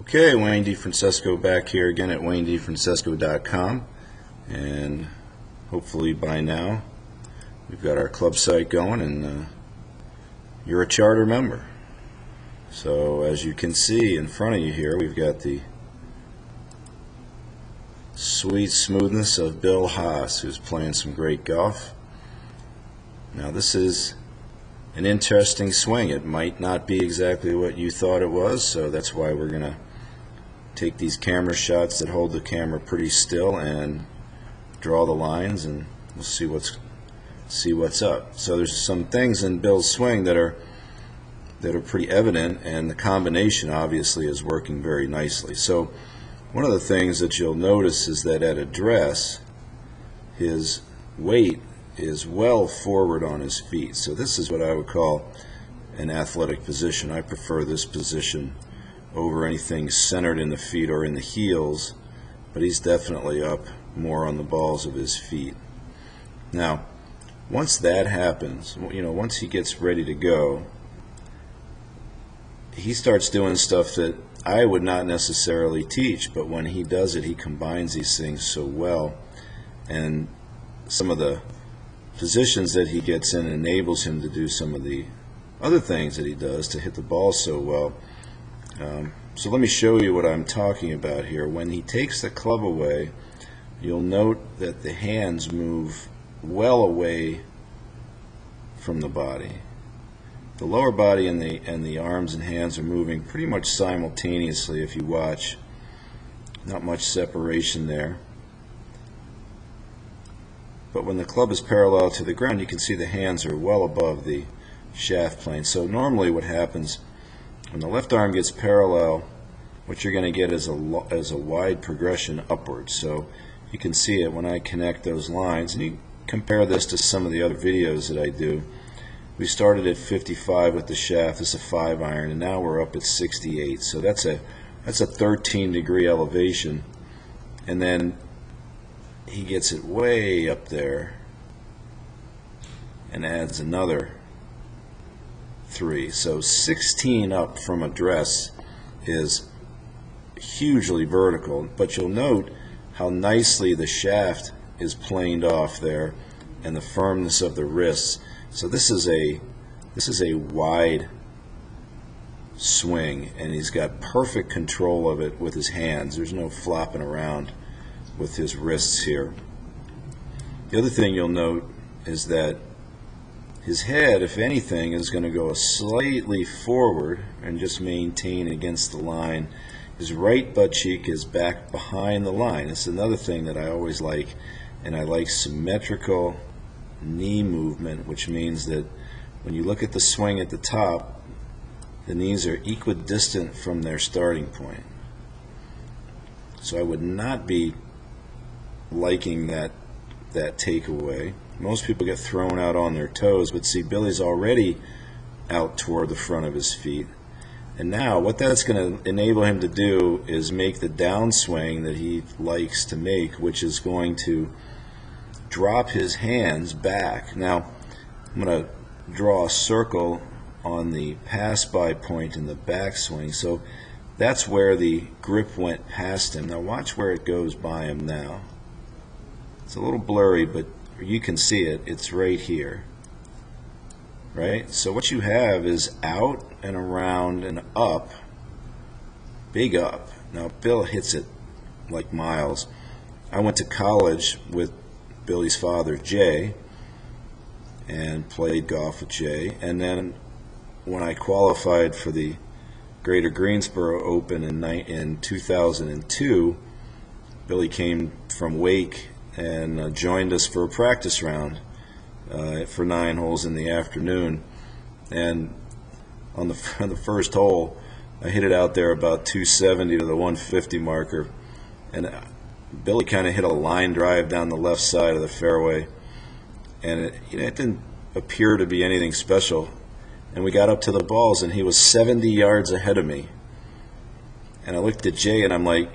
Okay, Wayne Defrancesco back here again at WayneDefrancesco.com, and hopefully by now we've got our club site going and you're a charter member. So as you can see in front of you here, we've got the sweet smoothness of Bill Haas, who's playing some great golf. Now this is an interesting swing. It might not be exactly what you thought it was, so that's why we're going to take these camera shots that hold the camera pretty still and draw the lines, and we'll see what's up. So there's some things in Bill's swing that are pretty evident, and the combination obviously is working very nicely. So one of the things that you'll notice is that at address his weight is well forward on his feet. So this is what I would call an athletic position. I prefer this position over anything centered in the feet or in the heels, but he's definitely up more on the balls of his feet. Now, once that happens, once he gets ready to go, he starts doing stuff that I would not necessarily teach, but when he does it, he combines these things so well, and some of the positions that he gets in enables him to do some of the other things that he does to hit the ball so well. So let me show you what I'm talking about here. When he takes the club away, you'll note that the hands move well away from the body. The lower body and the arms and hands are moving pretty much simultaneously if you watch. Not much separation there. But when the club is parallel to the ground, you can see the hands are well above the shaft plane. So normally what happens when the left arm gets parallel, what you're going to get is a wide progression upwards. So you can see it when I connect those lines, and you compare this to some of the other videos that I do. We started at 55 with the shaft. This is a 5-iron, and now we're up at 68. So that's a 13-degree elevation, and then he gets it way up there and adds another 3. So 16 up from address is hugely vertical, but you'll note how nicely the shaft is planed off there and the firmness of the wrists. So this is a wide swing, and he's got perfect control of it with his hands. There's no flopping around with his wrists here. The other thing you'll note is that his head, if anything, is going to go slightly forward and just maintain against the line. His right butt cheek is back behind the line. It's another thing that I always like, and I like symmetrical knee movement, which means that when you look at the swing at the top, the knees are equidistant from their starting point. So I would not be liking that takeaway. Most people get thrown out on their toes, but see, Billy's already out toward the front of his feet. And now what that's going to enable him to do is make the downswing that he likes to make, which is going to drop his hands back. Now I'm going to draw a circle on the pass-by point in the backswing. So that's where the grip went past him. Now watch where it goes by him now. It's a little blurry, but you can see it. It's right here. Right? So what you have is out and around and up, big up. Now Bill hits it like miles. I went to college with Billy's father, Jay, and played golf with Jay. And then when I qualified for the Greater Greensboro Open in 2002, Billy came from Wake and joined us for a practice round for 9 holes in the afternoon. And on the first hole, I hit it out there about 270 to the 150 marker, and Billy kind of hit a line drive down the left side of the fairway, and it didn't appear to be anything special. And we got up to the balls, and he was 70 yards ahead of me. And I looked at Jay, and I'm like,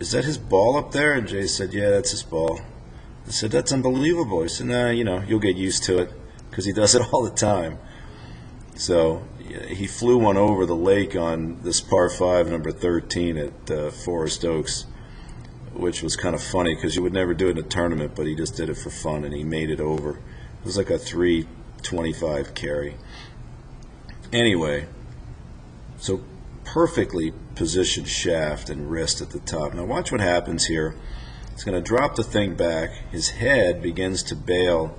"Is that his ball up there?" And Jay said, "Yeah, that's his ball." I said, "That's unbelievable." He said, "Nah, you'll get used to it," because he does it all the time. So, he flew one over the lake on this par 5, number 13 at Forest Oaks, which was kind of funny because you would never do it in a tournament, but he just did it for fun, and he made it over. It was like a 325 carry. Anyway, so perfectly positioned shaft and wrist at the top. Now watch what happens here. He's going to drop the thing back. His head begins to bail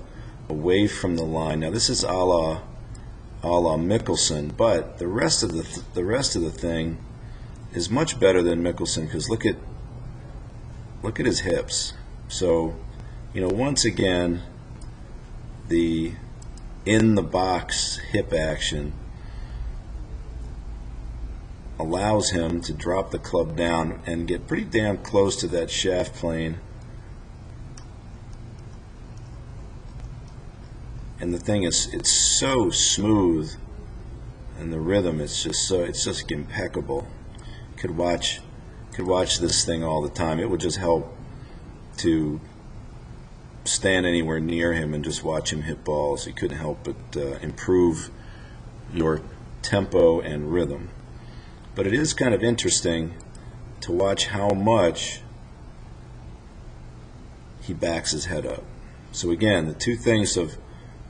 away from the line. Now this is a la Mickelson, but the rest of the thing is much better than Mickelson, because look at his hips. So, once again, the in the box hip action allows him to drop the club down and get pretty damn close to that shaft plane. And the thing is, it's so smooth, and the rhythm is just impeccable. Could watch this thing all the time. It would just help to stand anywhere near him and just watch him hit balls. You couldn't help but improve your tempo and rhythm. But it is kind of interesting to watch how much he backs his head up. So again,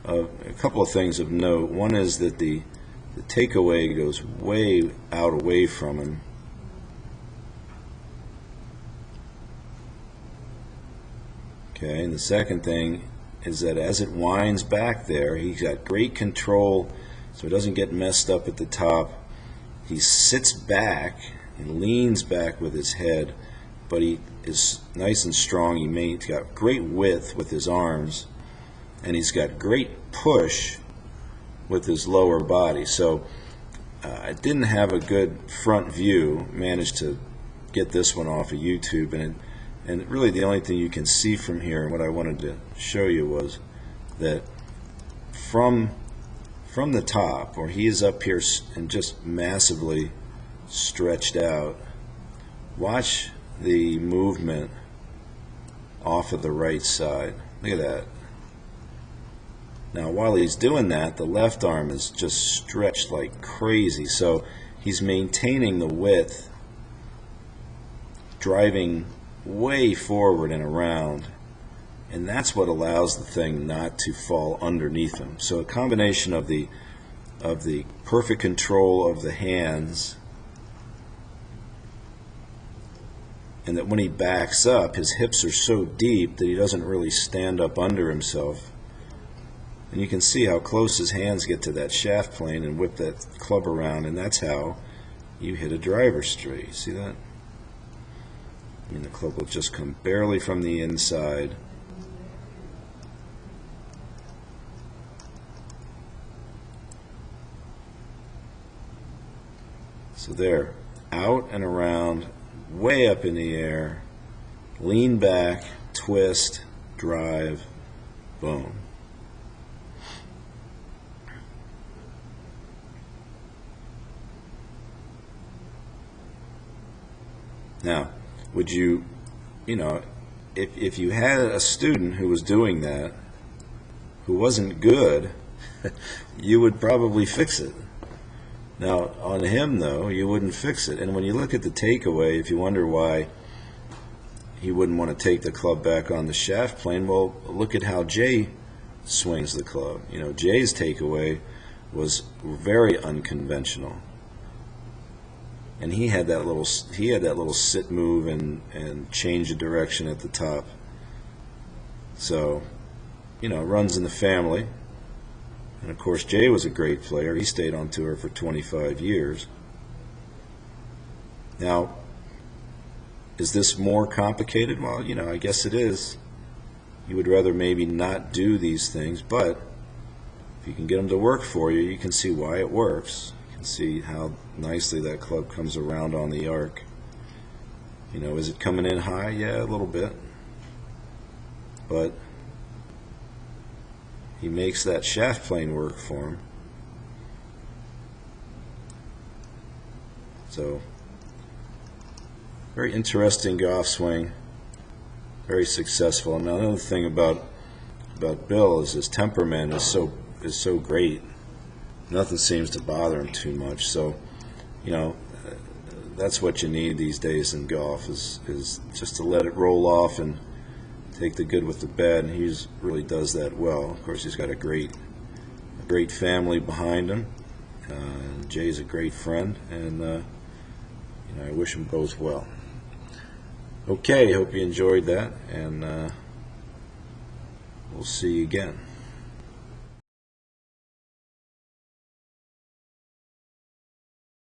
a couple of things of note. One is that the takeaway goes way out away from him. Okay, and the second thing is that as it winds back there, he's got great control so it doesn't get messed up at the top. He sits back and leans back with his head, but he is nice and strong. He's got great width with his arms, and he's got great push with his lower body. So I didn't have a good front view. Managed to get this one off of YouTube, and really the only thing you can see from here, and what I wanted to show you, was that from the top, where he is up here and just massively stretched out, watch the movement off of the right side. Look at that. Now while he's doing that, the left arm is just stretched like crazy, so he's maintaining the width, driving way forward and around, and that's what allows the thing not to fall underneath him. So a combination of the perfect control of the hands, and that when he backs up, his hips are so deep that he doesn't really stand up under himself. And you can see how close his hands get to that shaft plane and whip that club around, and that's how you hit a driver straight. See that? I mean, the club will just come barely from the inside. So there, out and around, way up in the air, lean back, twist, drive, boom. Now, would you, if you had a student who was doing that, who wasn't good, you would probably fix it. Now, on him, though, you wouldn't fix it. And when you look at the takeaway, if you wonder why he wouldn't want to take the club back on the shaft plane, well, look at how Jay swings the club. Jay's takeaway was very unconventional. And he had that little sit move and change of direction at the top. So, it runs in the family. And of course, Jay was a great player. He stayed on tour for 25 years. Now, is this more complicated? Well, I guess it is. You would rather maybe not do these things, but if you can get them to work for you, you can see why it works. See how nicely that club comes around on the arc. Is it coming in high? Yeah, a little bit. But he makes that shaft plane work for him. So, very interesting golf swing. Very successful. Now, another thing about Bill is his temperament is so great. Nothing seems to bother him too much. So, you know, that's what you need these days in golf is just to let it roll off and take the good with the bad. And he really does that well. Of course, he's got a great family behind him. Jay's a great friend, and you know, I wish them both well. Okay, hope you enjoyed that, and we'll see you again.